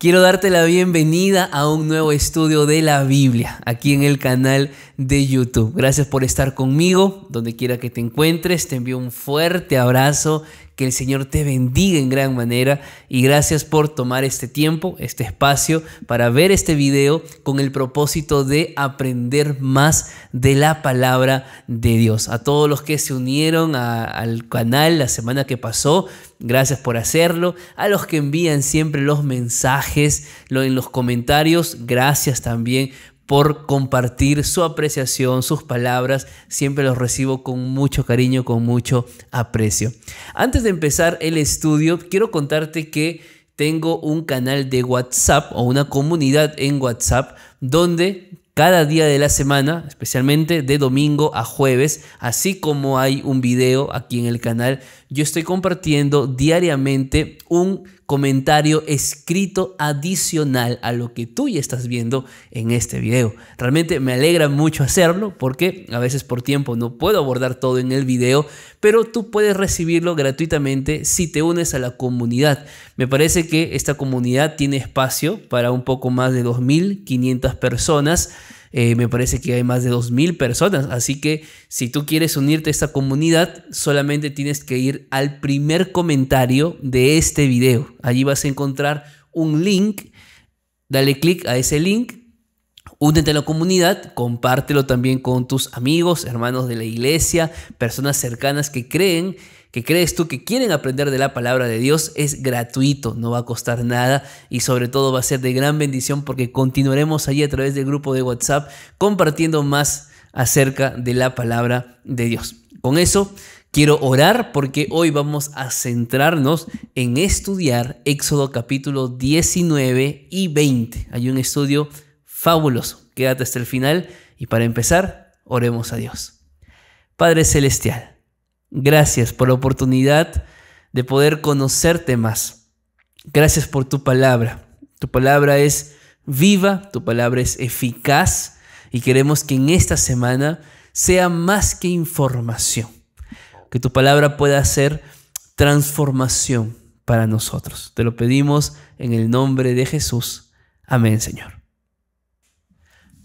Quiero darte la bienvenida a un nuevo estudio de la Biblia aquí en el canal de YouTube. Gracias por estar conmigo, donde quiera que te encuentres. Te envío un fuerte abrazo, que el Señor te bendiga en gran manera y gracias por tomar este tiempo, este espacio para ver este video con el propósito de aprender más de la palabra de Dios. A todos los que se unieron al canal la semana que pasó, gracias por hacerlo. A los que envían siempre los mensajes en los comentarios, gracias también por compartir su apreciación, sus palabras. Siempre los recibo con mucho cariño, con mucho aprecio. Antes de empezar el estudio, quiero contarte que tengo un canal de WhatsApp o una comunidad en WhatsApp donde cada día de la semana, especialmente de domingo a jueves, así como hay un video aquí en el canal, yo estoy compartiendo diariamente un comentario escrito adicional a lo que tú ya estás viendo en este video. Realmente me alegra mucho hacerlo porque a veces por tiempo no puedo abordar todo en el video, pero tú puedes recibirlo gratuitamente si te unes a la comunidad. Me parece que esta comunidad tiene espacio para un poco más de 2.500 personas. Me parece que hay más de 2.000 personas, así que si tú quieres unirte a esta comunidad, solamente tienes que ir al primer comentario de este video. Allí vas a encontrar un link, dale clic a ese link, únete a la comunidad, compártelo también con tus amigos, hermanos de la iglesia, personas cercanas que crees tú que quieren aprender de la palabra de Dios. Es gratuito, no va a costar nada y sobre todo va a ser de gran bendición porque continuaremos allí a través del grupo de WhatsApp compartiendo más acerca de la palabra de Dios. Con eso quiero orar porque hoy vamos a centrarnos en estudiar Éxodo capítulo 19 y 20. Hay un estudio fabuloso. Quédate hasta el final y para empezar, oremos a Dios. Padre Celestial, gracias por la oportunidad de poder conocerte más. Gracias por tu palabra. Tu palabra es viva, tu palabra es eficaz y queremos que en esta semana sea más que información. Que tu palabra pueda ser transformación para nosotros. Te lo pedimos en el nombre de Jesús. Amén, Señor.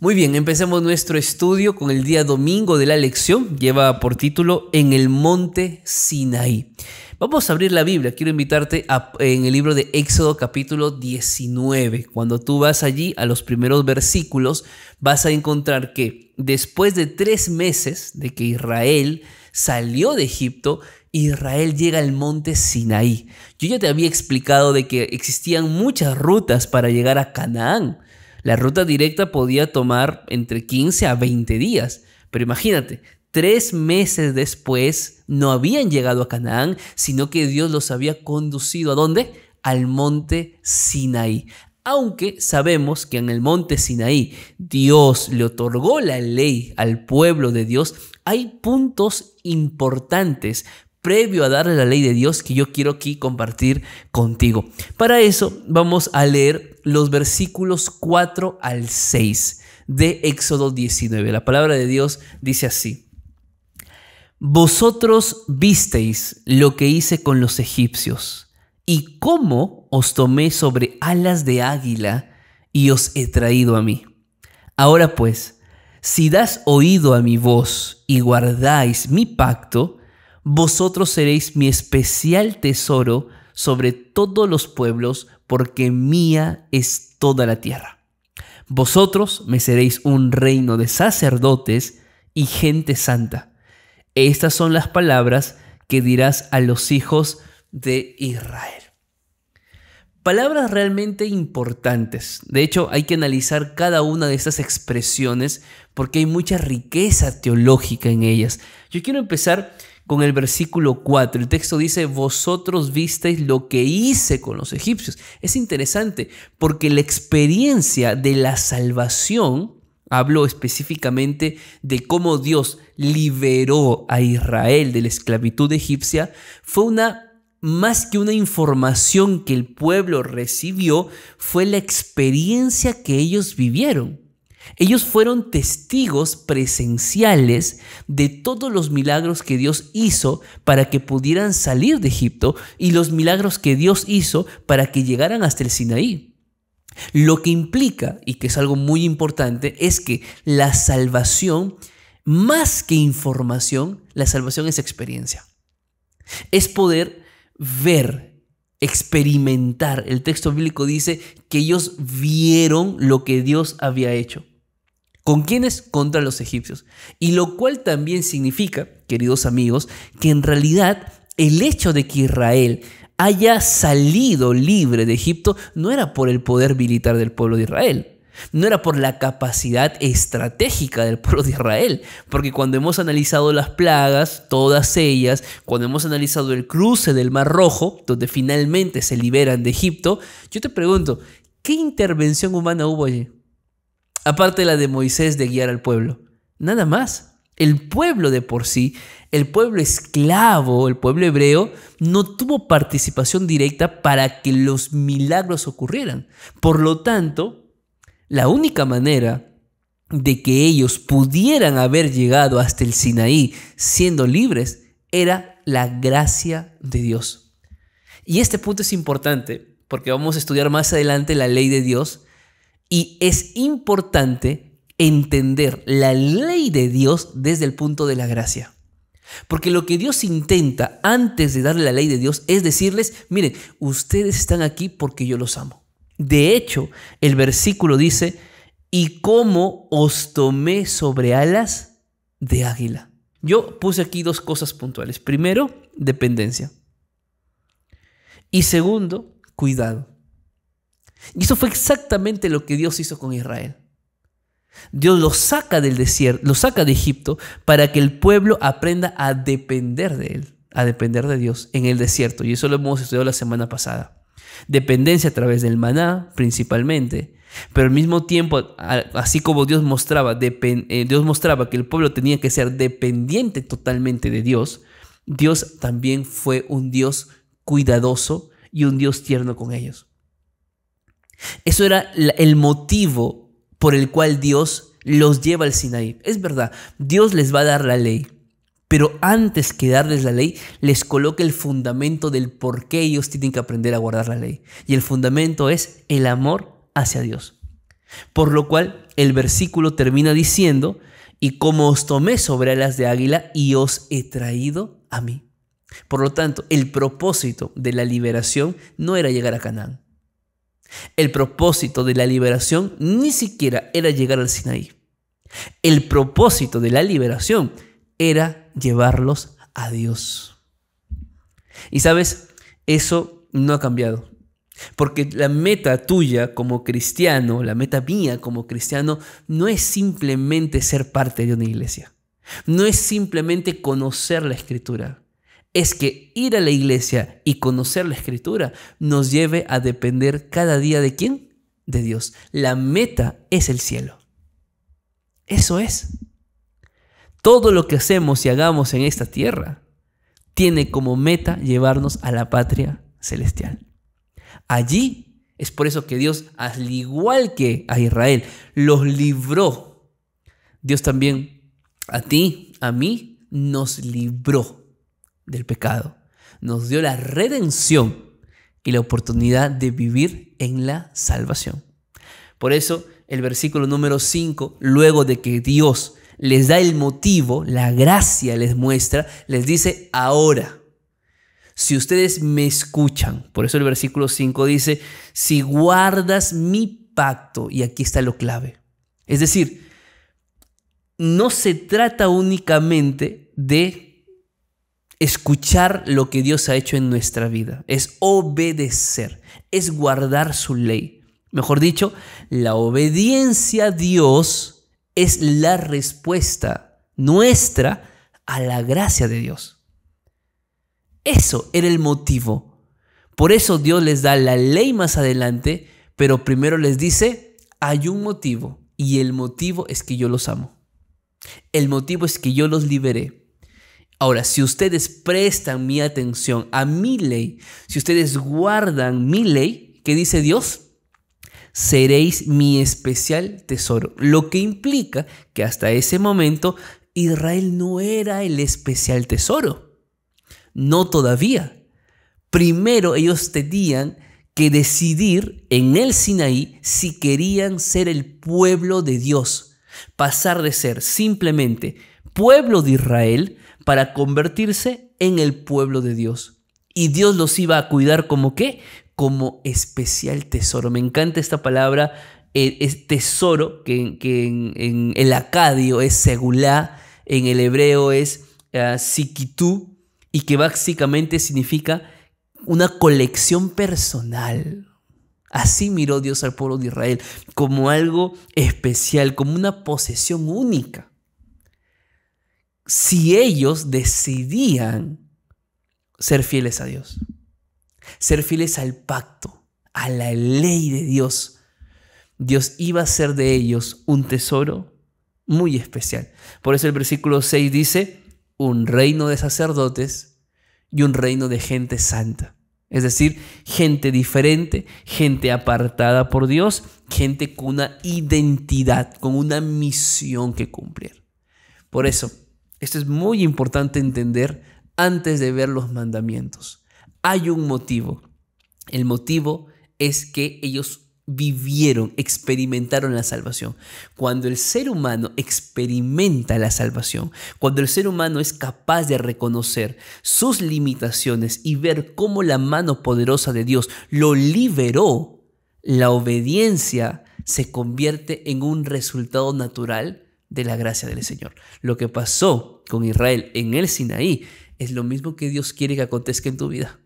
Muy bien, empecemos nuestro estudio con el día domingo de la lección. Lleva por título En el monte Sinaí. Vamos a abrir la Biblia. Quiero invitarte en el libro de Éxodo capítulo 19. Cuando tú vas allí a los primeros versículos, vas a encontrar que después de 3 meses de que Israel salió de Egipto, Israel llega al monte Sinaí. Yo ya te había explicado de que existían muchas rutas para llegar a Canaán. La ruta directa podía tomar entre 15 a 20 días, pero imagínate, 3 meses después no habían llegado a Canaán, sino que Dios los había conducido ¿a dónde? Al monte Sinaí. Aunque sabemos que en el monte Sinaí Dios le otorgó la ley al pueblo de Dios, hay puntos importantes previo a darle la ley de Dios que yo quiero aquí compartir contigo. Para eso vamos a leer los versículos 4 al 6 de Éxodo 19. La palabra de Dios dice así: Vosotros visteis lo que hice con los egipcios y cómo os tomé sobre alas de águila y os he traído a mí. Ahora pues, si das oído a mi voz y guardáis mi pacto, vosotros seréis mi especial tesoro sobre todos los pueblos, porque mía es toda la tierra. Vosotros me seréis un reino de sacerdotes y gente santa. Estas son las palabras que dirás a los hijos de Israel. Palabras realmente importantes. De hecho, hay que analizar cada una de estas expresiones porque hay mucha riqueza teológica en ellas. Yo quiero empezar con el versículo 4. El texto dice: vosotros visteis lo que hice con los egipcios. Es interesante porque la experiencia de la salvación, hablo específicamente de cómo Dios liberó a Israel de la esclavitud egipcia, fue más que una información que el pueblo recibió, fue la experiencia que ellos vivieron. Ellos fueron testigos presenciales de todos los milagros que Dios hizo para que pudieran salir de Egipto y los milagros que Dios hizo para que llegaran hasta el Sinaí. Lo que implica, y que es algo muy importante, es que la salvación, más que información, la salvación es experiencia. Es poder ver, experimentar. El texto bíblico dice que ellos vieron lo que Dios había hecho. ¿Con quiénes? Contra los egipcios. Y lo cual también significa, queridos amigos, que en realidad el hecho de que Israel haya salido libre de Egipto no era por el poder militar del pueblo de Israel. No era por la capacidad estratégica del pueblo de Israel, porque cuando hemos analizado las plagas, todas ellas, cuando hemos analizado el cruce del Mar Rojo, donde finalmente se liberan de Egipto, yo te pregunto, ¿qué intervención humana hubo allí? Aparte de la de Moisés de guiar al pueblo, nada más. El pueblo de por sí, el pueblo esclavo, el pueblo hebreo, no tuvo participación directa para que los milagros ocurrieran. Por lo tanto, la única manera de que ellos pudieran haber llegado hasta el Sinaí siendo libres era la gracia de Dios. Y este punto es importante porque vamos a estudiar más adelante la ley de Dios y es importante entender la ley de Dios desde el punto de la gracia. Porque lo que Dios intenta antes de darle la ley de Dios es decirles, miren, ustedes están aquí porque yo los amo. De hecho, el versículo dice, y cómo os tomé sobre alas de águila. Yo puse aquí dos cosas puntuales. Primero, dependencia. Y segundo, cuidado. Y eso fue exactamente lo que Dios hizo con Israel. Dios los saca del desierto, los saca de Egipto para que el pueblo aprenda a depender de Él, a depender de Dios en el desierto. Y eso lo hemos estudiado la semana pasada. Dependencia a través del maná principalmente, pero al mismo tiempo, así como Dios mostraba que el pueblo tenía que ser dependiente totalmente de Dios, Dios también fue un Dios cuidadoso y un Dios tierno con ellos. Eso era el motivo por el cual Dios los lleva al Sinaí. Es verdad, Dios les va a dar la ley, pero antes que darles la ley, les coloca el fundamento del por qué ellos tienen que aprender a guardar la ley. Y el fundamento es el amor hacia Dios. Por lo cual, el versículo termina diciendo, y como os tomé sobre alas de águila y os he traído a mí. Por lo tanto, el propósito de la liberación no era llegar a Canaán. El propósito de la liberación ni siquiera era llegar al Sinaí. El propósito de la liberación era llevarlos a Dios. Y sabes, eso no ha cambiado. Porque la meta tuya como cristiano, la meta mía como cristiano, no es simplemente ser parte de una iglesia. No es simplemente conocer la Escritura. Es que ir a la iglesia y conocer la Escritura nos lleve a depender cada día ¿de quién? De Dios. La meta es el cielo. Eso es. Todo lo que hacemos y hagamos en esta tierra tiene como meta llevarnos a la patria celestial. Allí es por eso que Dios, al igual que a Israel, los libró. Dios también a ti, a mí, nos libró del pecado. Nos dio la redención y la oportunidad de vivir en la salvación. Por eso el versículo número 5, luego de que Dios les da el motivo, la gracia les muestra, les dice ahora, si ustedes me escuchan, por eso el versículo 5 dice, si guardas mi pacto, y aquí está lo clave. Es decir, no se trata únicamente de escuchar lo que Dios ha hecho en nuestra vida, es obedecer, es guardar su ley. Mejor dicho, la obediencia a Dios es la respuesta nuestra a la gracia de Dios. Eso era el motivo. Por eso Dios les da la ley más adelante, pero primero les dice, hay un motivo, y el motivo es que yo los amo. El motivo es que yo los liberé. Ahora, si ustedes prestan mi atención a mi ley, si ustedes guardan mi ley, ¿qué dice Dios? Seréis mi especial tesoro. Lo que implica que hasta ese momento Israel no era el especial tesoro. No todavía. Primero ellos tenían que decidir en el Sinaí si querían ser el pueblo de Dios, pasar de ser simplemente pueblo de Israel para convertirse en el pueblo de Dios. Y Dios los iba a cuidar como ¿qué? Como especial tesoro. Me encanta esta palabra, es tesoro, que en el acadio es segulá, en el hebreo es sikitú, y que básicamente significa una colección personal. Así miró Dios al pueblo de Israel, como algo especial, como una posesión única. Si ellos decidían ser fieles a Dios, ser fieles al pacto, a la ley de Dios, Dios iba a hacer de ellos un tesoro muy especial. Por eso el versículo 6 dice, un reino de sacerdotes y un reino de gente santa. Es decir, gente diferente, gente apartada por Dios, gente con una identidad, con una misión que cumplir. Por eso, esto es muy importante entender antes de ver los mandamientos. Hay un motivo. El motivo es que ellos vivieron, experimentaron la salvación. Cuando el ser humano experimenta la salvación, cuando el ser humano es capaz de reconocer sus limitaciones y ver cómo la mano poderosa de Dios lo liberó, la obediencia se convierte en un resultado natural de la gracia del Señor. Lo que pasó con Israel en el Sinaí es lo mismo que Dios quiere que acontezca en tu vida.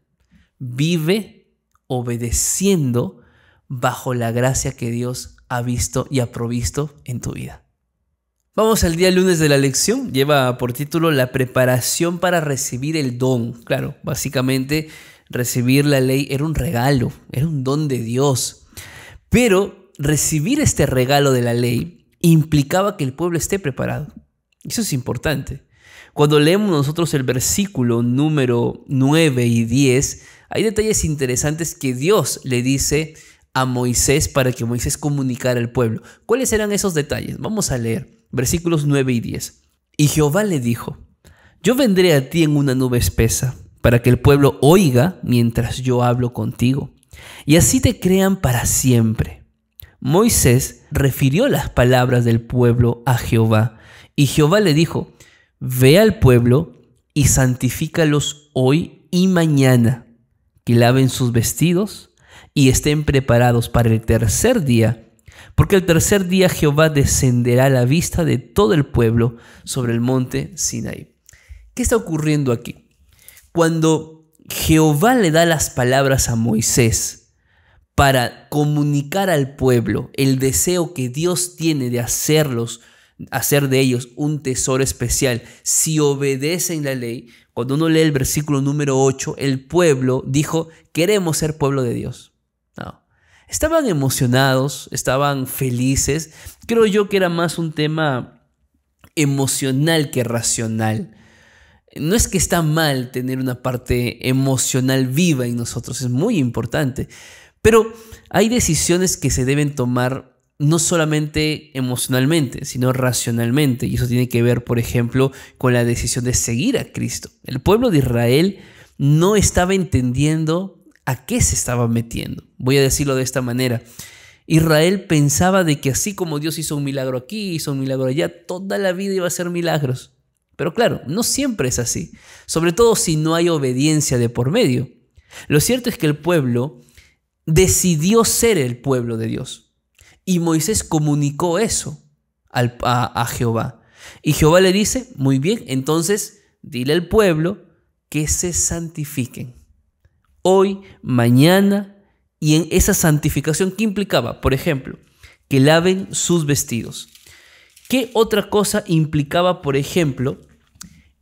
Vive obedeciendo bajo la gracia que Dios ha visto y ha provisto en tu vida. Vamos al día lunes de la lección. Lleva por título la preparación para recibir el don. Claro, básicamente recibir la ley era un regalo, era un don de Dios. Pero recibir este regalo de la ley implicaba que el pueblo esté preparado. Eso es importante. Cuando leemos nosotros el versículo número 9 y 10, hay detalles interesantes que Dios le dice a Moisés para que Moisés comunicara al pueblo. ¿Cuáles eran esos detalles? Vamos a leer versículos 9 y 10. Y Jehová le dijo, yo vendré a ti en una nube espesa, para que el pueblo oiga mientras yo hablo contigo, y así te crean para siempre. Moisés refirió las palabras del pueblo a Jehová, y Jehová le dijo, ve al pueblo y santifícalos hoy y mañana, que laven sus vestidos y estén preparados para el tercer día, porque el tercer día Jehová descenderá a la vista de todo el pueblo sobre el monte Sinaí. ¿Qué está ocurriendo aquí? Cuando Jehová le da las palabras a Moisés para comunicar al pueblo el deseo que Dios tiene de hacer de ellos un tesoro especial, si obedecen la ley, cuando uno lee el versículo número 8, el pueblo dijo, queremos ser pueblo de Dios. No. Estaban emocionados, estaban felices. Creo yo que era más un tema emocional que racional. No es que está mal tener una parte emocional viva en nosotros, es muy importante. Pero hay decisiones que se deben tomar no solamente emocionalmente, sino racionalmente. Y eso tiene que ver, por ejemplo, con la decisión de seguir a Cristo. El pueblo de Israel no estaba entendiendo a qué se estaba metiendo. Voy a decirlo de esta manera. Israel pensaba de que así como Dios hizo un milagro aquí, hizo un milagro allá, toda la vida iba a ser milagros. Pero claro, no siempre es así. Sobre todo si no hay obediencia de por medio. Lo cierto es que el pueblo decidió ser el pueblo de Dios. Y Moisés comunicó eso a Jehová. Y Jehová le dice, muy bien, entonces dile al pueblo que se santifiquen. Hoy, mañana, y en esa santificación, ¿qué implicaba? Por ejemplo, que laven sus vestidos. ¿Qué otra cosa implicaba, por ejemplo,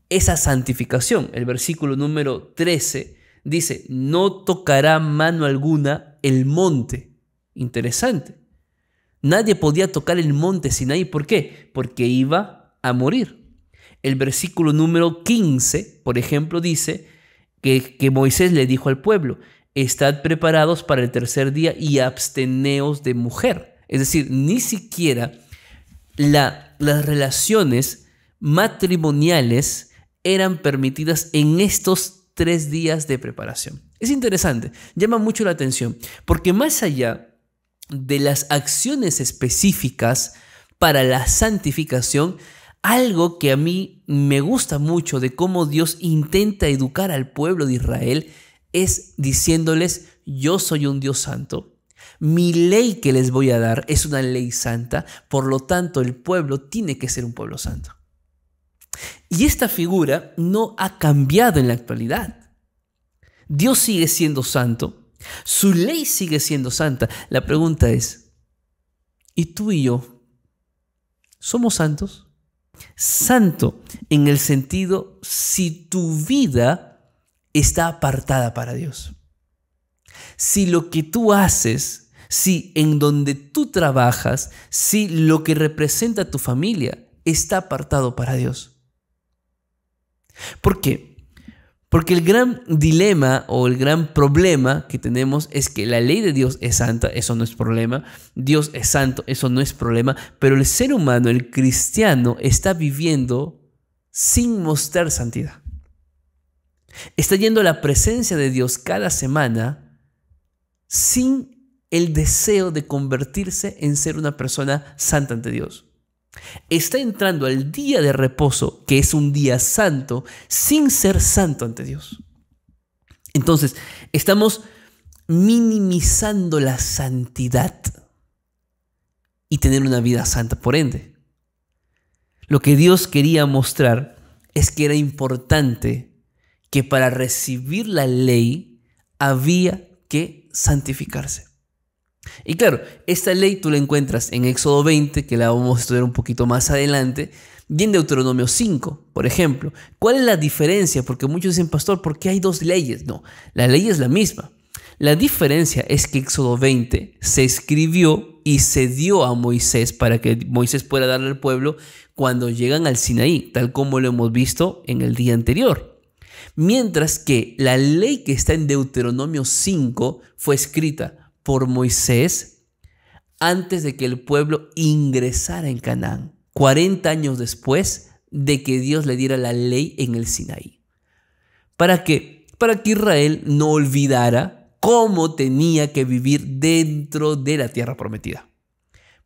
esa santificación? El versículo número 13 dice, no tocará mano alguna el monte. Interesante. Nadie podía tocar el monte Sinaí. ¿Por qué? Porque iba a morir. El versículo número 15, por ejemplo, dice que Moisés le dijo al pueblo, estad preparados para el tercer día y absteneos de mujer. Es decir, ni siquiera las relaciones matrimoniales eran permitidas en estos 3 días de preparación. Es interesante, llama mucho la atención, porque más allá de las acciones específicas para la santificación, algo que a mí me gusta mucho de cómo Dios intenta educar al pueblo de Israel es diciéndoles: yo soy un Dios santo, mi ley que les voy a dar es una ley santa, por lo tanto el pueblo tiene que ser un pueblo santo. Y esta figura no ha cambiado en la actualidad. Dios sigue siendo santo, su ley sigue siendo santa. La pregunta es: ¿y tú y yo somos santos? Santo en el sentido si tu vida está apartada para Dios. Si lo que tú haces, si en donde tú trabajas, si lo que representa tu familia está apartado para Dios. ¿Por qué? Porque el gran dilema o el gran problema que tenemos es que la ley de Dios es santa, eso no es problema. Dios es santo, eso no es problema. Pero el ser humano, el cristiano, está viviendo sin mostrar santidad. Está yendo a la presencia de Dios cada semana sin el deseo de convertirse en ser una persona santa ante Dios. Está entrando al día de reposo, que es un día santo, sin ser santo ante Dios. Entonces, estamos minimizando la santidad y tener una vida santa, por ende. Lo que Dios quería mostrar es que era importante que para recibir la ley había que santificarse. Y claro, esta ley tú la encuentras en Éxodo 20, que la vamos a estudiar un poquito más adelante, y en Deuteronomio 5, por ejemplo. ¿Cuál es la diferencia? Porque muchos dicen: pastor, ¿por qué hay dos leyes? No, la ley es la misma. La diferencia es que Éxodo 20 se escribió y se dio a Moisés para que Moisés pueda darle al pueblo cuando llegan al Sinaí, tal como lo hemos visto en el día anterior. Mientras que la ley que está en Deuteronomio 5 fue escrita por Moisés antes de que el pueblo ingresara en Canaán, 40 años después de que Dios le diera la ley en el Sinaí. ¿Para qué? Para que Israel no olvidara cómo tenía que vivir dentro de la tierra prometida.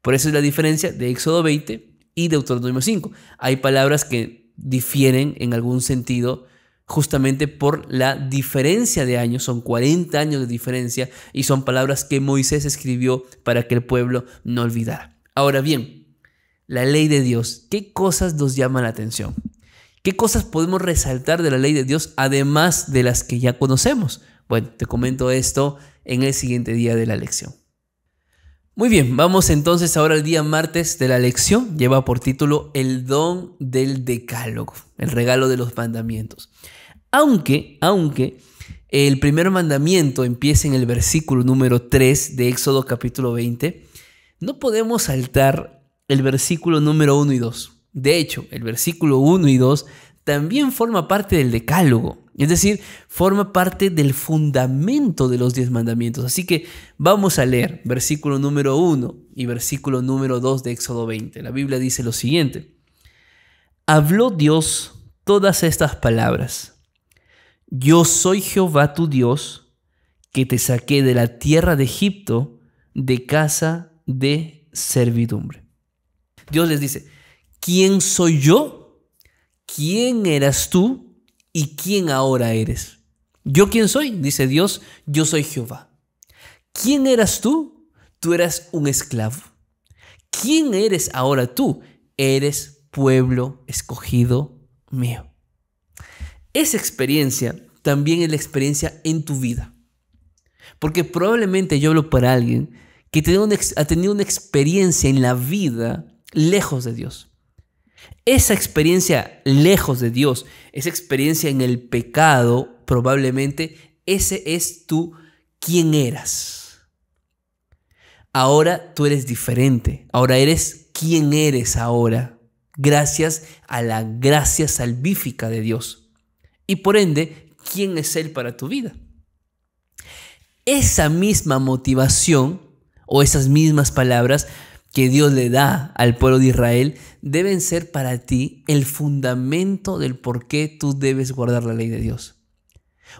Por eso es la diferencia de Éxodo 20 y Deuteronomio 5. Hay palabras que difieren en algún sentido justamente por la diferencia de años, son 40 años de diferencia y son palabras que Moisés escribió para que el pueblo no olvidara. Ahora bien, la ley de Dios, ¿qué cosas nos llaman la atención? ¿Qué cosas podemos resaltar de la ley de Dios además de las que ya conocemos? Bueno, te comento esto en el siguiente día de la lección. Muy bien, vamos entonces ahora al día martes de la lección. Lleva por título El don del decálogo, el regalo de los mandamientos. Aunque el primer mandamiento empieza en el versículo número 3 de Éxodo capítulo 20, no podemos saltar el versículo número 1 y 2. De hecho, el versículo 1 y 2 también forma parte del decálogo, es decir, forma parte del fundamento de los 10 mandamientos. Así que vamos a leer versículo número 1 y versículo número 2 de Éxodo 20. La Biblia dice lo siguiente: habló Dios todas estas palabras. Yo soy Jehová tu Dios, que te saqué de la tierra de Egipto, de casa de servidumbre. Dios les dice: ¿quién soy yo? ¿Quién eras tú? ¿Y quién ahora eres? ¿Yo quién soy? Dice Dios: yo soy Jehová. ¿Quién eras tú? Tú eras un esclavo. ¿Quién eres ahora tú? Eres pueblo escogido mío. Esa experiencia también es la experiencia en tu vida. Porque probablemente yo hablo para alguien que ha tenido una experiencia en la vida lejos de Dios. Esa experiencia lejos de Dios, esa experiencia en el pecado, probablemente ese es tú quién eras. Ahora tú eres diferente. Ahora eres quién eres ahora, gracias a la gracia salvífica de Dios. Y por ende, ¿quién es Él para tu vida? Esa misma motivación o esas mismas palabras que Dios le da al pueblo de Israel deben ser para ti el fundamento del por qué tú debes guardar la ley de Dios.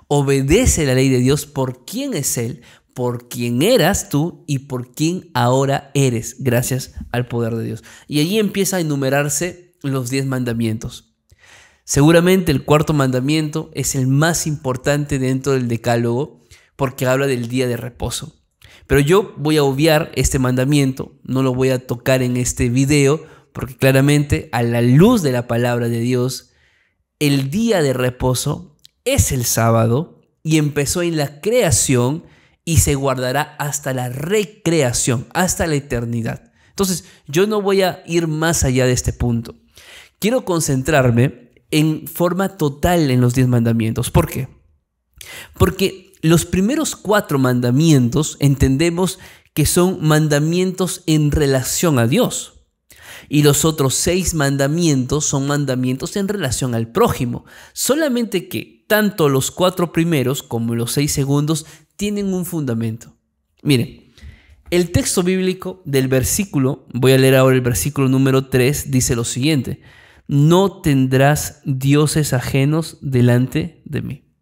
Obedece la ley de Dios por quién es Él, por quién eras tú y por quién ahora eres, gracias al poder de Dios. Y allí empieza a enumerarse los 10 mandamientos. Seguramente el cuarto mandamiento es el más importante dentro del decálogo porque habla del día de reposo. Pero yo voy a obviar este mandamiento, no lo voy a tocar en este video porque claramente a la luz de la palabra de Dios, el día de reposo es el sábado y empezó en la creación y se guardará hasta la recreación, hasta la eternidad. Entonces, yo no voy a ir más allá de este punto. Quiero concentrarme en forma total en los 10 mandamientos. ¿Por qué? Porque los primeros 4 mandamientos entendemos que son mandamientos en relación a Dios. Y los otros 6 mandamientos son mandamientos en relación al prójimo. Solamente que tanto los 4 primeros como los 6 segundos tienen un fundamento. Miren, el texto bíblico del versículo, voy a leer ahora el versículo número 3, dice lo siguiente: no tendrás dioses ajenos delante de mí.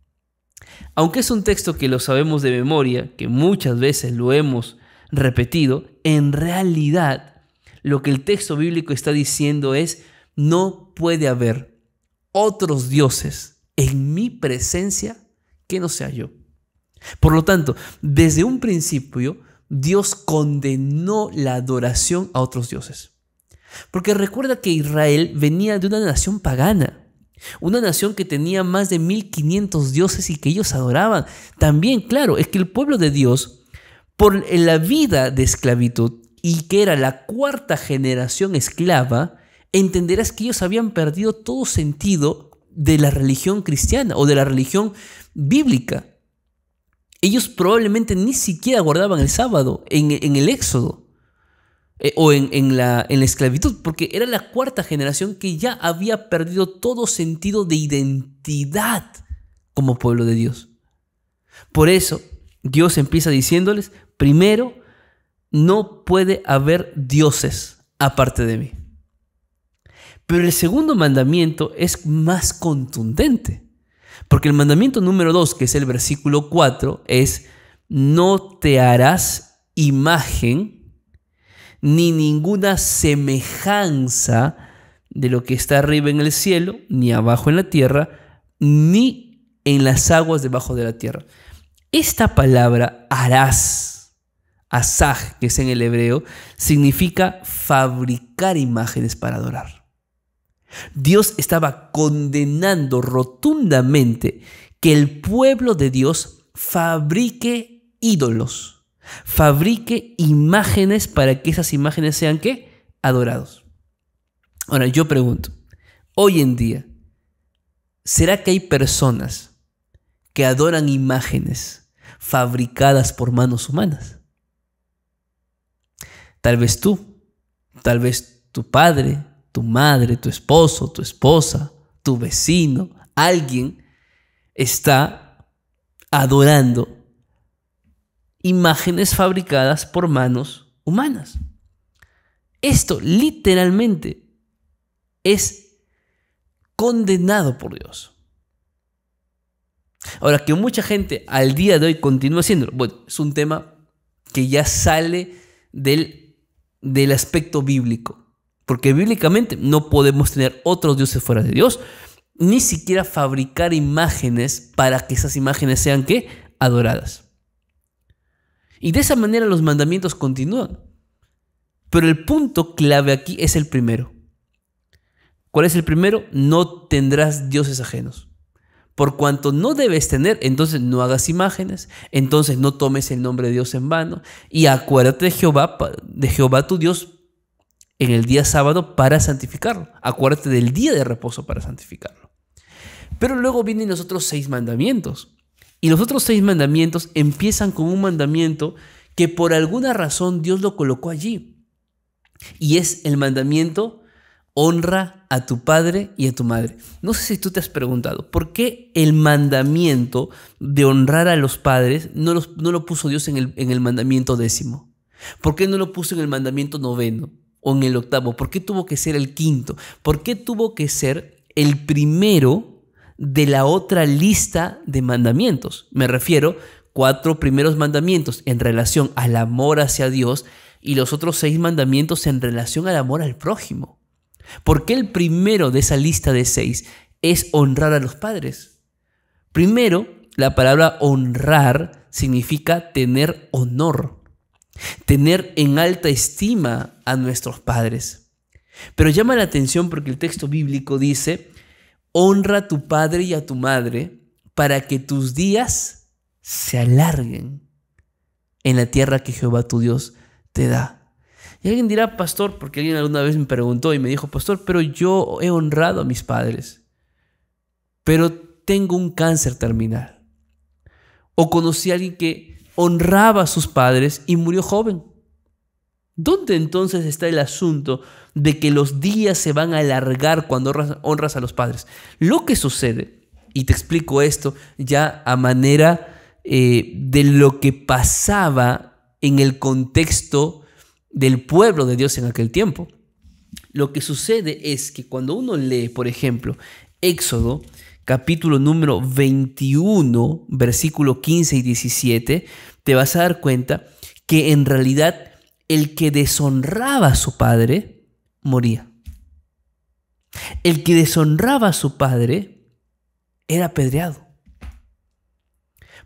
Aunque es un texto que lo sabemos de memoria, que muchas veces lo hemos repetido, en realidad lo que el texto bíblico está diciendo es: no puede haber otros dioses en mi presencia que no sea yo. Por lo tanto, desde un principio, Dios condenó la adoración a otros dioses. Porque recuerda que Israel venía de una nación pagana, una nación que tenía más de 1500 dioses y que ellos adoraban. También, claro, es que el pueblo de Dios, por la vida de esclavitud y que era la 4ª generación esclava, entenderás que ellos habían perdido todo sentido de la religión cristiana o de la religión bíblica. Ellos probablemente ni siquiera guardaban el sábado en el Éxodo o en la esclavitud, porque era la 4ª generación que ya había perdido todo sentido de identidad como pueblo de Dios. Por eso Dios empieza diciéndoles: primero, no puede haber dioses aparte de mí. Pero el segundo mandamiento es más contundente. Porque el mandamiento número 2, que es el versículo 4, es: no te harás imagen ni ninguna semejanza de lo que está arriba en el cielo, ni abajo en la tierra, ni en las aguas debajo de la tierra. Esta palabra harás, asaj, que es en el hebreo, significa fabricar imágenes para adorar. Dios estaba condenando rotundamente que el pueblo de Dios fabrique ídolos, fabrique imágenes para que esas imágenes sean ¿qué? Adorados. Ahora yo pregunto, hoy en día, ¿será que hay personas que adoran imágenes fabricadas por manos humanas? Tal vez tú, tal vez tu padre, tu madre, tu esposo, tu esposa, tu vecino, alguien está adorando imágenes fabricadas por manos humanas. Esto literalmente es condenado por Dios. Ahora, que mucha gente al día de hoy continúa haciéndolo, bueno, es un tema que ya sale del aspecto bíblico. Porque bíblicamente no podemos tener otros dioses fuera de Dios, ni siquiera fabricar imágenes para que esas imágenes sean ¿qué? Adoradas. Y de esa manera los mandamientos continúan. Pero el punto clave aquí es el primero. ¿Cuál es el primero? No tendrás dioses ajenos. Por cuanto no debes tener, entonces no hagas imágenes, entonces no tomes el nombre de Dios en vano, y acuérdate de Jehová tu Dios en el día sábado para santificarlo. Acuérdate del día de reposo para santificarlo. Pero luego vienen los otros 6 mandamientos. Y los otros 6 mandamientos empiezan con un mandamiento que por alguna razón Dios lo colocó allí. Y es el mandamiento: honra a tu padre y a tu madre. No sé si tú te has preguntado, ¿por qué el mandamiento de honrar a los padres no lo puso Dios en el mandamiento 10º? ¿Por qué no lo puso en el mandamiento 9º? O en el 8º, ¿por qué tuvo que ser el 5º? ¿Por qué tuvo que ser el primero de la otra lista de mandamientos. Me refiero 4 primeros mandamientos en relación al amor hacia Dios y los otros 6 mandamientos en relación al amor al prójimo. ¿Por qué el primero de esa lista de 6 es honrar a los padres? Primero, la palabra honrar significa tener honor, tener en alta estima a nuestros padres. Pero llama la atención porque el texto bíblico dice: honra a tu padre y a tu madre para que tus días se alarguen en la tierra que Jehová tu Dios te da. Y alguien dirá: pastor, porque alguien alguna vez me preguntó y me dijo: pastor, pero yo he honrado a mis padres, pero tengo un cáncer terminal. O conocí a alguien que honraba a sus padres y murió joven. ¿Dónde entonces está el asunto de que los días se van a alargar cuando honras a los padres? Lo que sucede, y te explico esto ya a manera de lo que pasaba en el contexto del pueblo de Dios en aquel tiempo. Lo que sucede es que cuando uno lee, por ejemplo, Éxodo, capítulo número 21, versículo 15 y 17, te vas a dar cuenta que en realidad el que deshonraba a su padre moría. El que deshonraba a su padre era apedreado.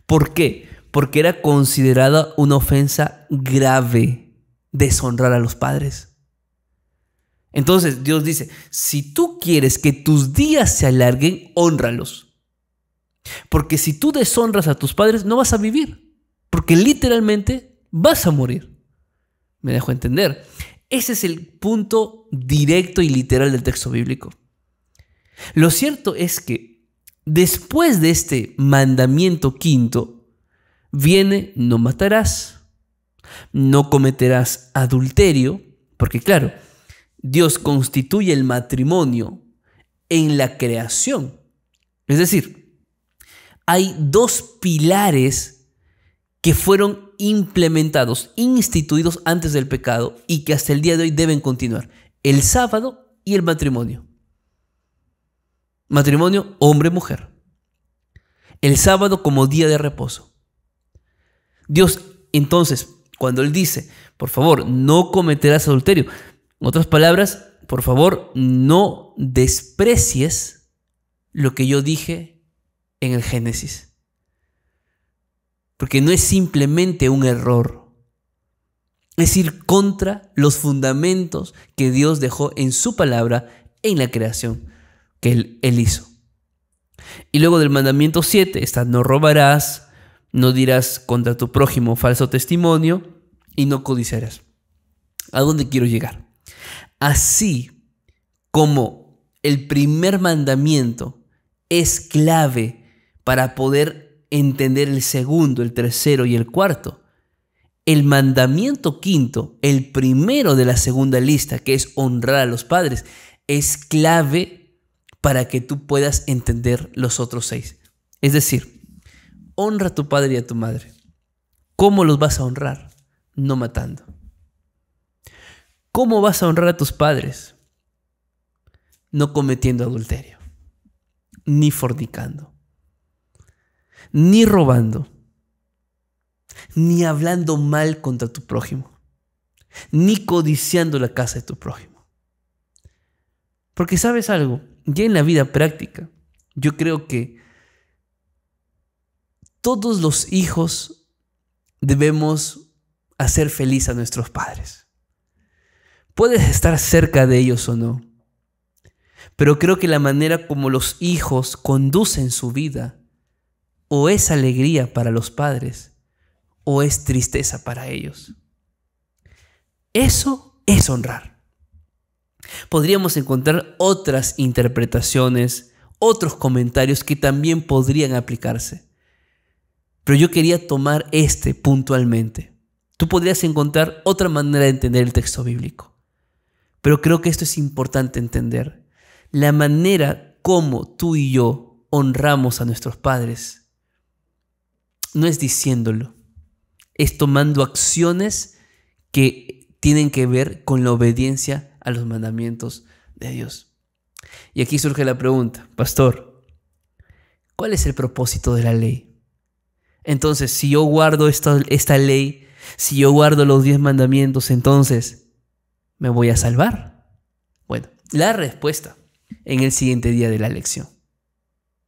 ¿Por qué? Porque era considerada una ofensa grave deshonrar a los padres. Entonces Dios dice: si tú quieres que tus días se alarguen, hónralos. Porque si tú deshonras a tus padres, no vas a vivir. Porque literalmente vas a morir. ¿Me dejo entender? Ese es el punto directo y literal del texto bíblico. Lo cierto es que después de este mandamiento quinto, viene: no matarás, no cometerás adulterio, porque claro, Dios constituye el matrimonio en la creación. Es decir, hay 2 pilares que fueron implementados, instituidos antes del pecado y que hasta el día de hoy deben continuar: el sábado y el matrimonio. Matrimonio hombre-mujer. El sábado como día de reposo. Dios, entonces, cuando Él dice: por favor, no cometerás adulterio, en otras palabras, por favor, no desprecies lo que yo dije en el Génesis. Porque no es simplemente un error. Es ir contra los fundamentos que Dios dejó en su palabra en la creación que Él hizo. Y luego del mandamiento 7 está: no robarás, no dirás contra tu prójimo falso testimonio y no codiciarás. ¿A dónde quiero llegar? Así como el primer mandamiento es clave para poder entender el segundo, el tercero y el cuarto, el mandamiento quinto, el primero de la segunda lista, que es honrar a los padres, es clave para que tú puedas entender los otros 6. Es decir, honra a tu padre y a tu madre. ¿Cómo los vas a honrar? No matando. ¿Cómo vas a honrar a tus padres? No cometiendo adulterio, ni fornicando, ni robando, ni hablando mal contra tu prójimo, ni codiciando la casa de tu prójimo. Porque ¿sabes algo? Ya en la vida práctica, yo creo que todos los hijos debemos hacer feliz a nuestros padres. Puedes estar cerca de ellos o no, pero creo que la manera como los hijos conducen su vida o es alegría para los padres o es tristeza para ellos. Eso es honrar. Podríamos encontrar otras interpretaciones, otros comentarios que también podrían aplicarse, pero yo quería tomar este puntualmente. Tú podrías encontrar otra manera de entender el texto bíblico. Pero creo que esto es importante entender. La manera como tú y yo honramos a nuestros padres no es diciéndolo, es tomando acciones que tienen que ver con la obediencia a los mandamientos de Dios. Y aquí surge la pregunta: pastor, ¿Cuál es el propósito de la ley? Entonces, si yo guardo esta ley, si yo guardo los 10 mandamientos, entonces, ¿me voy a salvar? Bueno, la respuesta en el siguiente día de la lección.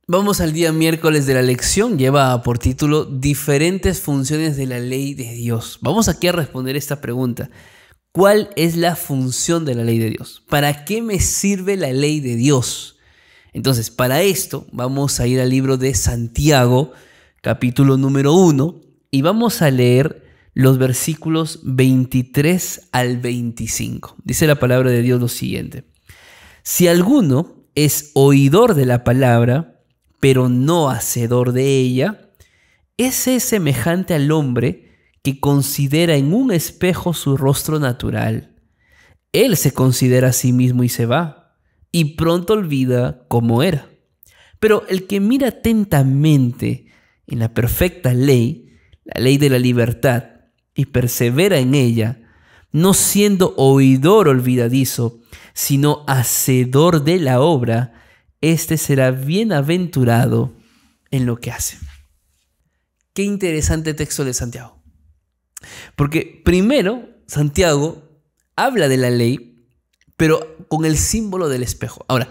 Vamos al día miércoles de la lección, lleva por título Diferentes funciones de la ley de Dios. Vamos aquí a responder esta pregunta. ¿Cuál es la función de la ley de Dios? ¿Para qué me sirve la ley de Dios? Entonces, para esto vamos a ir al libro de Santiago, capítulo número 1, y vamos a leer los versículos 23 al 25. Dice la palabra de Dios lo siguiente. Si alguno es oidor de la palabra, pero no hacedor de ella, ese es semejante al hombre que considera en un espejo su rostro natural. Él se considera a sí mismo y se va, y pronto olvida cómo era. Pero el que mira atentamente en la perfecta ley, la ley de la libertad, y persevera en ella, no siendo oidor olvidadizo, sino hacedor de la obra, este será bienaventurado en lo que hace. Qué interesante texto de Santiago. Porque primero, Santiago habla de la ley, pero con el símbolo del espejo. Ahora,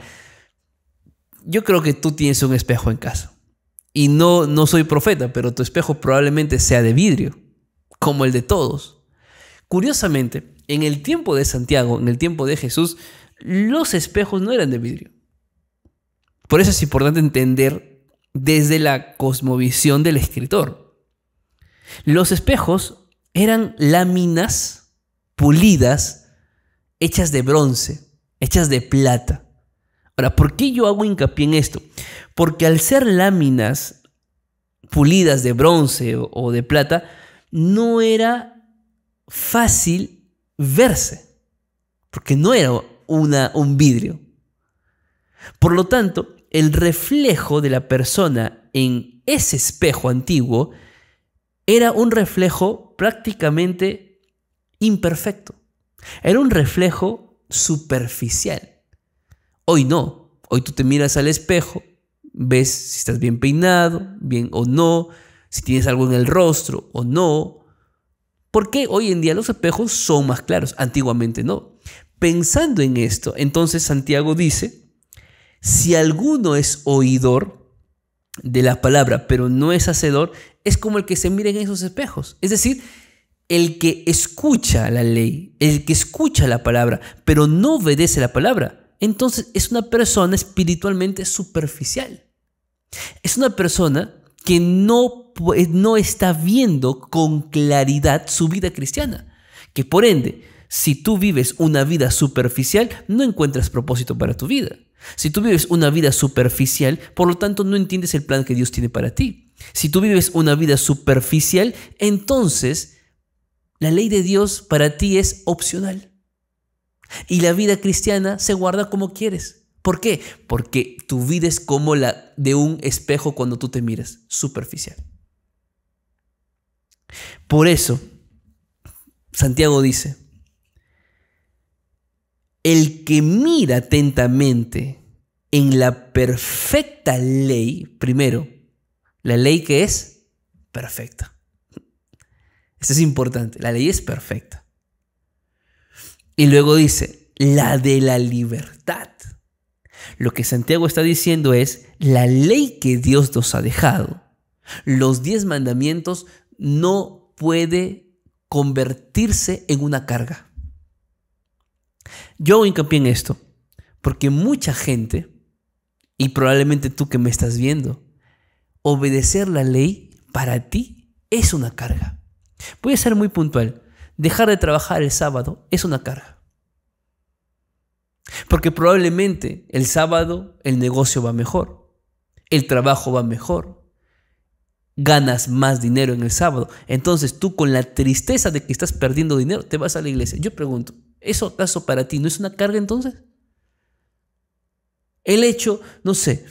yo creo que tú tienes un espejo en casa. Y no soy profeta, pero tu espejo probablemente sea de vidrio, como el de todos. Curiosamente, en el tiempo de Santiago, en el tiempo de Jesús, los espejos no eran de vidrio. Por eso es importante entender desde la cosmovisión del escritor. Los espejos eran láminas pulidas, hechas de bronce, hechas de plata. Ahora, ¿por qué yo hago hincapié en esto? Porque al ser láminas pulidas de bronce o de plata, no era fácil verse, porque no era un vidrio. Por lo tanto, el reflejo de la persona en ese espejo antiguo era un reflejo prácticamente imperfecto. Era un reflejo superficial. Hoy no. Hoy tú te miras al espejo, ves si estás bien peinado, bien o no, si tienes algo en el rostro o no. Porque hoy en día los espejos son más claros, antiguamente no. Pensando en esto, entonces Santiago dice, si alguno es oidor de la palabra, pero no es hacedor, es como el que se mira en esos espejos. Es decir, el que escucha la ley, el que escucha la palabra, pero no obedece la palabra, entonces es una persona espiritualmente superficial. Es una persona que no está viendo con claridad su vida cristiana. Que por ende, si tú vives una vida superficial, no encuentras propósito para tu vida. Si tú vives una vida superficial, por lo tanto no entiendes el plan que Dios tiene para ti. Si tú vives una vida superficial, entonces la ley de Dios para ti es opcional. Y la vida cristiana se guarda como quieres. ¿Por qué? Porque tu vida es como la de un espejo cuando tú te miras, superficial. Por eso, Santiago dice, el que mira atentamente en la perfecta ley, primero, la ley que es perfecta. Esto es importante, la ley es perfecta. Y luego dice, la de la libertad. Lo que Santiago está diciendo es, la ley que Dios nos ha dejado, los 10 mandamientos, no puede convertirse en una carga. Yo hago hincapié en esto, porque mucha gente, y probablemente tú que me estás viendo, obedecer la ley para ti es una carga. Voy a ser muy puntual. Dejar de trabajar el sábado es una carga. Porque probablemente el sábado el negocio va mejor, el trabajo va mejor, ganas más dinero en el sábado. Entonces tú, con la tristeza de que estás perdiendo dinero, te vas a la iglesia. Yo pregunto, ¿eso acaso para ti no es una carga entonces? El hecho, no sé,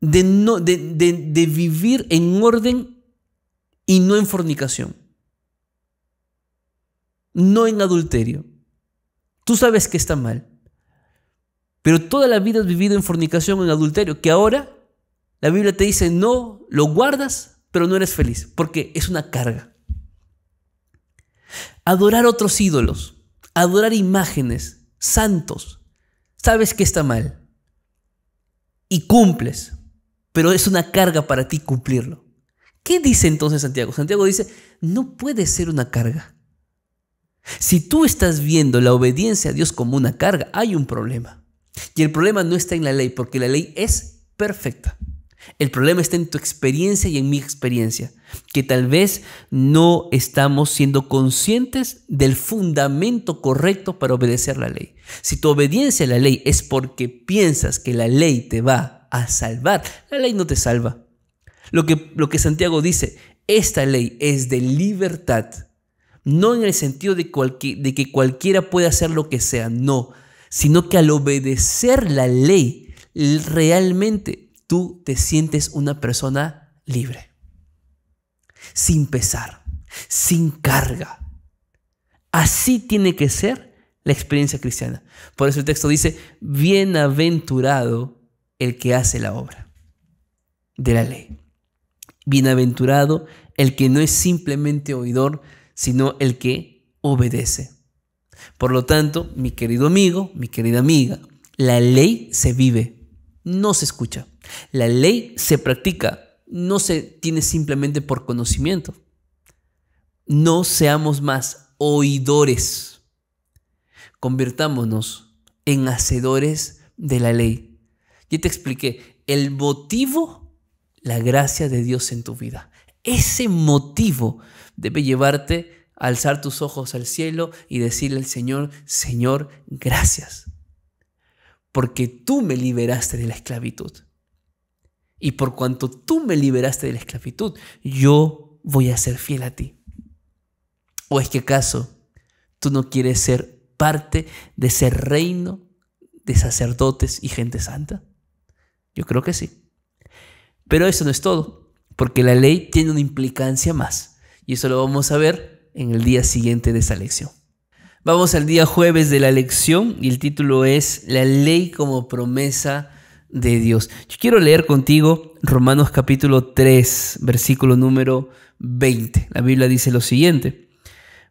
de vivir en orden y no en fornicación, no en adulterio. Tú sabes que está mal, pero toda la vida has vivido en fornicación, en adulterio, que ahora La Biblia te dice, no, lo guardas, pero no eres feliz, porque es una carga. Adorar otros ídolos, adorar imágenes, santos, sabes que está mal y cumples, pero es una carga para ti cumplirlo. ¿Qué dice entonces Santiago? Santiago dice, no puede ser una carga. Si tú estás viendo la obediencia a Dios como una carga, hay un problema. Y el problema no está en la ley, porque la ley es perfecta. El problema está en tu experiencia y en mi experiencia, que tal vez no estamos siendo conscientes del fundamento correcto para obedecer la ley. Si tu obediencia a la ley es porque piensas que la ley te va a salvar, la ley no te salva. Lo que Santiago dice, esta ley es de libertad, no en el sentido de que cualquiera puede hacer lo que sea, no, sino que al obedecer la ley, realmente tú te sientes una persona libre, sin pesar, sin carga. Así tiene que ser la experiencia cristiana. Por eso el texto dice, bienaventurado el que hace la obra de la ley. Bienaventurado el que no es simplemente oidor, sino el que obedece. Por lo tanto, mi querido amigo, mi querida amiga, la ley se vive, no se escucha. La ley se practica, no se tiene simplemente por conocimiento. No seamos más oidores. Convirtámonos en hacedores de la ley. Ya te expliqué, el motivo, la gracia de Dios en tu vida. Ese motivo debe llevarte a alzar tus ojos al cielo y decirle al Señor, Señor, gracias, porque tú me liberaste de la esclavitud. Y por cuanto tú me liberaste de la esclavitud, yo voy a ser fiel a ti. ¿O es que acaso tú no quieres ser parte de ese reino de sacerdotes y gente santa? Yo creo que sí. Pero eso no es todo, porque la ley tiene una implicancia más. Y eso lo vamos a ver en el día siguiente de esa lección. Vamos al día jueves de la lección y el título es La ley como promesa de Dios. Yo quiero leer contigo Romanos capítulo 3, versículo número 20. La Biblia dice lo siguiente: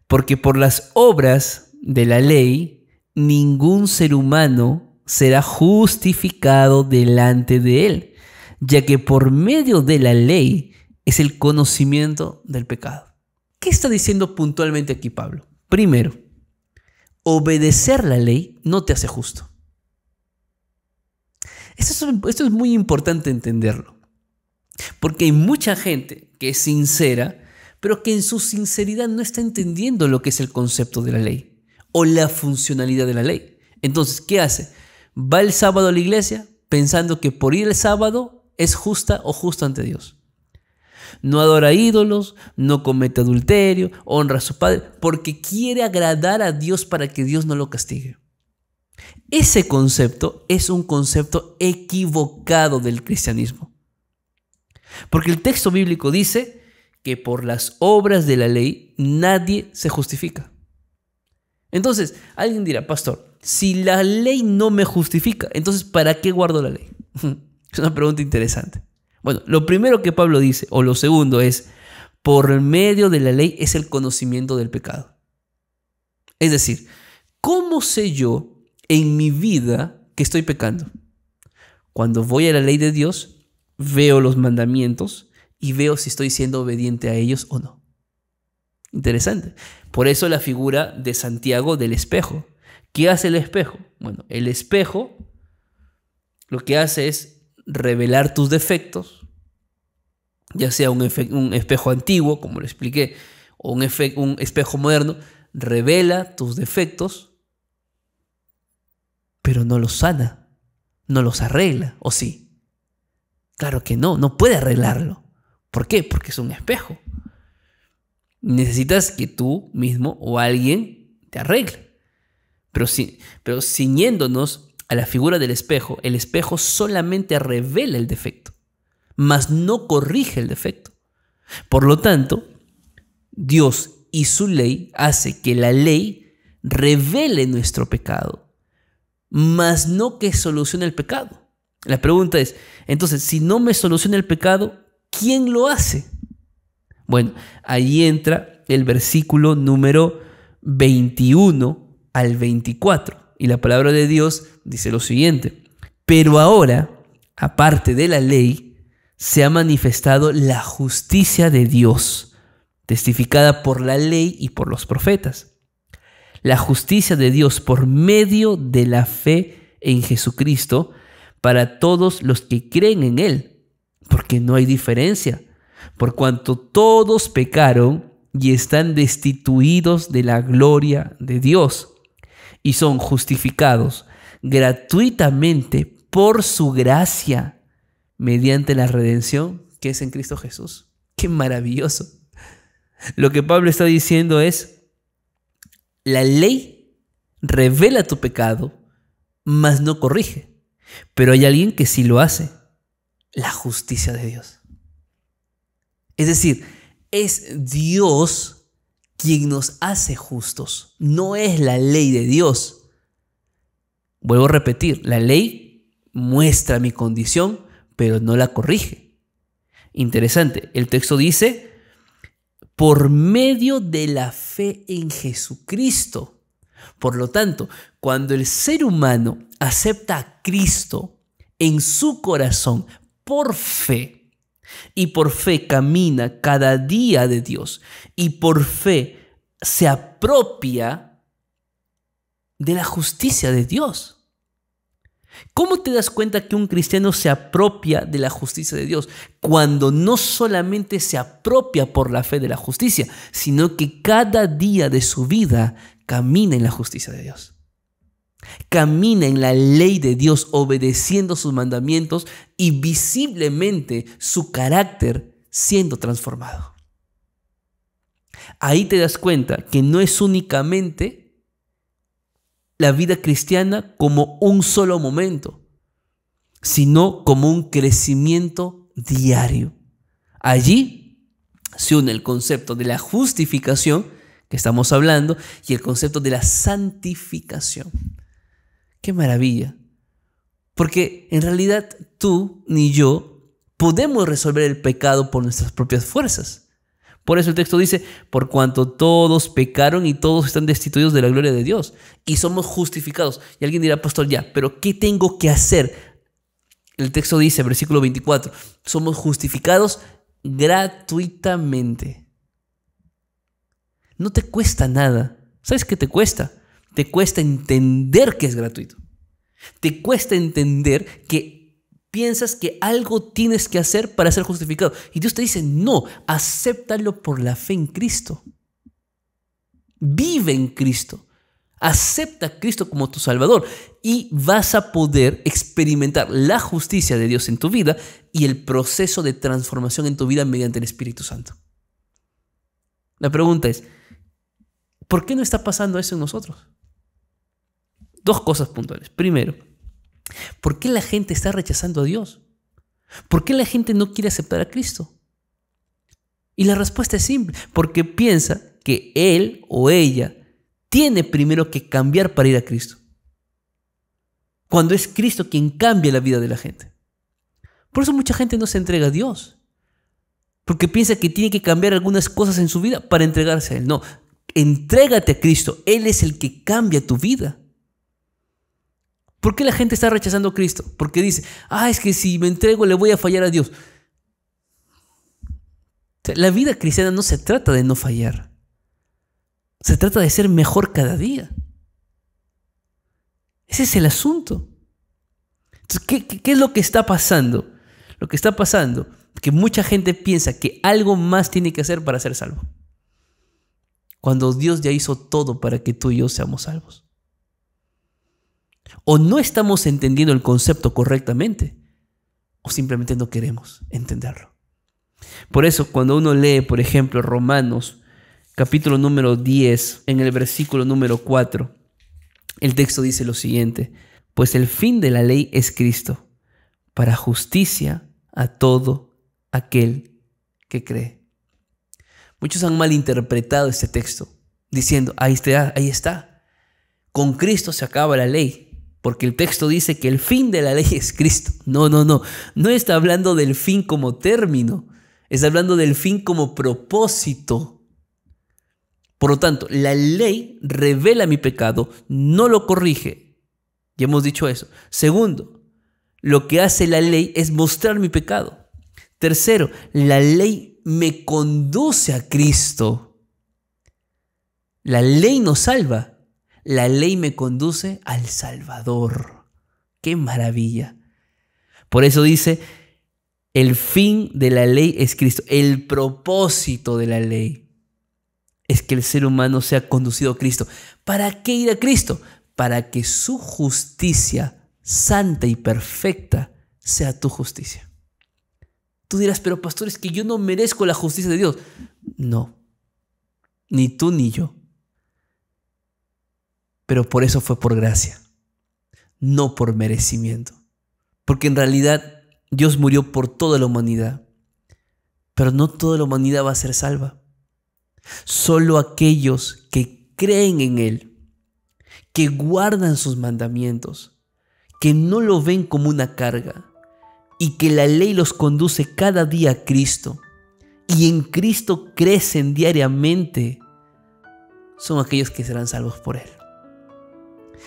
porque por las obras de la ley ningún ser humano será justificado delante de él, ya que por medio de la ley es el conocimiento del pecado. ¿Qué está diciendo puntualmente aquí Pablo? Primero, obedecer la ley no te hace justo. Esto es muy importante entenderlo, porque hay mucha gente que es sincera, pero que en su sinceridad no está entendiendo lo que es el concepto de la ley o la funcionalidad de la ley. Entonces, ¿qué hace? Va el sábado a la iglesia pensando que por ir el sábado es justa o justo ante Dios. No adora ídolos, no comete adulterio, honra a su padre, porque quiere agradar a Dios para que Dios no lo castigue. Ese concepto es un concepto equivocado del cristianismo. Porque el texto bíblico dice que por las obras de la ley nadie se justifica. Entonces, alguien dirá, pastor, si la ley no me justifica, entonces ¿para qué guardo la ley? Es una pregunta interesante. Bueno, lo primero que Pablo dice, o lo segundo es, por medio de la ley es el conocimiento del pecado. Es decir, ¿cómo sé yo en mi vida que estoy pecando? Cuando voy a la ley de Dios, veo los mandamientos y veo si estoy siendo obediente a ellos o no. Interesante. Por eso la figura de Santiago del espejo. ¿Qué hace el espejo? Bueno, el espejo lo que hace es revelar tus defectos, ya sea un espejo antiguo, como lo expliqué, o un espejo moderno, revela tus defectos, pero no los sana, no los arregla, ¿o sí? Claro que no puede arreglarlo. ¿Por qué? Porque es un espejo. Necesitas que tú mismo o alguien te arregle. Pero ciñéndonos a la figura del espejo, el espejo solamente revela el defecto, mas no corrige el defecto. Por lo tanto, Dios y su ley hace que la ley revele nuestro pecado, mas no que solucione el pecado. La pregunta es, entonces, si no me soluciona el pecado, ¿quién lo hace? Bueno, ahí entra el versículo número 21 al 24. Y la palabra de Dios dice lo siguiente: pero ahora, aparte de la ley, se ha manifestado la justicia de Dios, testificada por la ley y por los profetas. La justicia de Dios por medio de la fe en Jesucristo para todos los que creen en Él, porque no hay diferencia, por cuanto todos pecaron y están destituidos de la gloria de Dios, y son justificados gratuitamente por su gracia, mediante la redención que es en Cristo Jesús. ¡Qué maravilloso! Lo que Pablo está diciendo es, la ley revela tu pecado, mas no corrige. Pero hay alguien que sí lo hace: la justicia de Dios. Es decir, es Dios quien nos hace justos, no es la ley de Dios. Vuelvo a repetir, la ley muestra mi condición, pero no la corrige. Interesante, el texto dice, por medio de la fe en Jesucristo. Por lo tanto, cuando el ser humano acepta a Cristo en su corazón por fe, y por fe camina cada día de Dios, y por fe se apropia de la justicia de Dios. ¿Cómo te das cuenta que un cristiano se apropia de la justicia de Dios? Cuando no solamente se apropia por la fe de la justicia, sino que cada día de su vida camina en la justicia de Dios. Camina en la ley de Dios, obedeciendo sus mandamientos y visiblemente su carácter siendo transformado. Ahí te das cuenta que no es únicamente la vida cristiana como un solo momento, sino como un crecimiento diario. Allí se une el concepto de la justificación que estamos hablando y el concepto de la santificación. ¡Qué maravilla! Porque en realidad tú ni yo podemos resolver el pecado por nuestras propias fuerzas. Por eso el texto dice, por cuanto todos pecaron y todos están destituidos de la gloria de Dios y somos justificados. Y alguien dirá, pastor, ya, pero ¿qué tengo que hacer? El texto dice, versículo 24, somos justificados gratuitamente. No te cuesta nada. ¿Sabes qué te cuesta? Te cuesta entender que es gratuito. Te cuesta entender que piensas que algo tienes que hacer para ser justificado. Y Dios te dice, no, acéptalo por la fe en Cristo. Vive en Cristo. Acepta a Cristo como tu Salvador y vas a poder experimentar la justicia de Dios en tu vida y el proceso de transformación en tu vida mediante el Espíritu Santo. La pregunta es, ¿por qué no está pasando eso en nosotros? Dos cosas puntuales. Primero, ¿por qué la gente está rechazando a Dios? ¿Por qué la gente no quiere aceptar a Cristo? Y la respuesta es simple, porque piensa que él o ella tiene primero que cambiar para ir a Cristo, cuando es Cristo quien cambia la vida de la gente. Por eso mucha gente no se entrega a Dios, porque piensa que tiene que cambiar algunas cosas en su vida para entregarse a Él. No, entrégate a Cristo, Él es el que cambia tu vida. ¿Por qué la gente está rechazando a Cristo? Porque dice, es que si me entrego le voy a fallar a Dios. La vida cristiana no se trata de no fallar. Se trata de ser mejor cada día. Ese es el asunto. Entonces, ¿qué es lo que está pasando? Lo que está pasando es que mucha gente piensa que algo más tiene que hacer para ser salvo, cuando Dios ya hizo todo para que tú y yo seamos salvos. O no estamos entendiendo el concepto correctamente, o simplemente no queremos entenderlo. Por eso, cuando uno lee, por ejemplo, Romanos, capítulo número 10, en el versículo número 4, el texto dice lo siguiente: pues el fin de la ley es Cristo, para justicia a todo aquel que cree. Muchos han malinterpretado este texto, diciendo, ahí está, con Cristo se acaba la ley. porque el texto dice que el fin de la ley es Cristo. No está hablando del fin como término, está hablando del fin como propósito. Por lo tanto, la ley revela mi pecado, no lo corrige. Ya hemos dicho eso. Segundo, lo que hace la ley es mostrar mi pecado. Tercero, la ley me conduce a Cristo. La ley no salva, la ley me conduce al Salvador. ¡Qué maravilla! Por eso dice, el fin de la ley es Cristo. El propósito de la ley es que el ser humano sea conducido a Cristo. ¿Para qué ir a Cristo? Para que su justicia santa y perfecta sea tu justicia. Tú dirás, pero pastor, es que yo no merezco la justicia de Dios. No, ni tú ni yo. Pero por eso fue por gracia, no por merecimiento. Porque en realidad Dios murió por toda la humanidad, pero no toda la humanidad va a ser salva. Solo aquellos que creen en Él, que guardan sus mandamientos, que no lo ven como una carga y que la ley los conduce cada día a Cristo y en Cristo crecen diariamente, son aquellos que serán salvos por Él.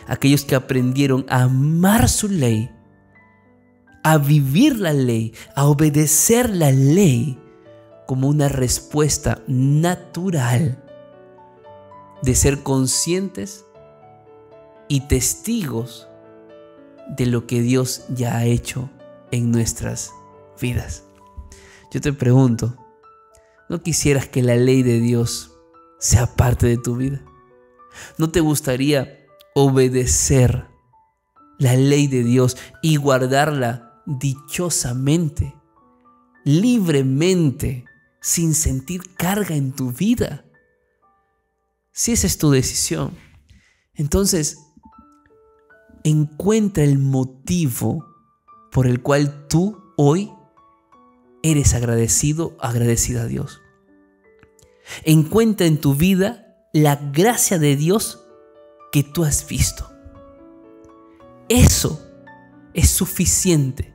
Aquellos que aprendieron a amar su ley, a vivir la ley, a obedecer la ley como una respuesta natural de ser conscientes y testigos de lo que Dios ya ha hecho en nuestras vidas. Yo te pregunto, ¿no quisieras que la ley de Dios sea parte de tu vida? ¿No te gustaría obedecer la ley de Dios y guardarla dichosamente, libremente, sin sentir carga en tu vida? Si esa es tu decisión, entonces encuentra el motivo por el cual tú hoy eres agradecido, agradecida a Dios. Encuentra en tu vida la gracia de Dios que tú has visto. Eso es suficiente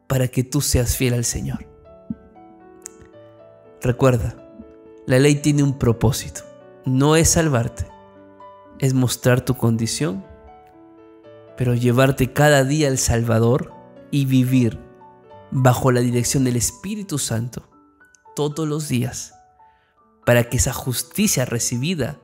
para que tú seas fiel al Señor. Recuerda, la ley tiene un propósito. No es salvarte, es mostrar tu condición, pero llevarte cada día al Salvador y vivir bajo la dirección del Espíritu Santo todos los días, para que esa justicia recibida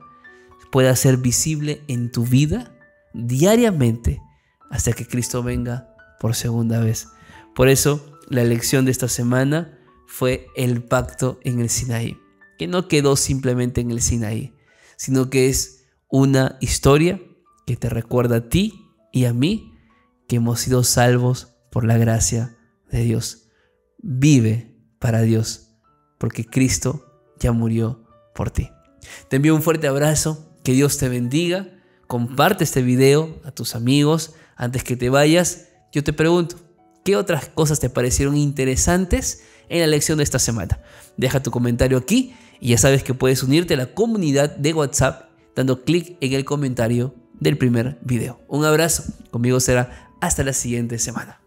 pueda ser visible en tu vida diariamente hasta que Cristo venga por segunda vez. Por eso la lección de esta semana fue el pacto en el Sinaí, que no quedó simplemente en el Sinaí, sino que es una historia que te recuerda a ti y a mí que hemos sido salvos por la gracia de Dios. Vive para Dios, porque Cristo ya murió por ti. Te envío un fuerte abrazo. Que Dios te bendiga. Comparte este video a tus amigos. Antes que te vayas, yo te pregunto, ¿qué otras cosas te parecieron interesantes en la lección de esta semana? Deja tu comentario aquí y ya sabes que puedes unirte a la comunidad de WhatsApp dando clic en el comentario del primer video. Un abrazo. Conmigo será hasta la siguiente semana.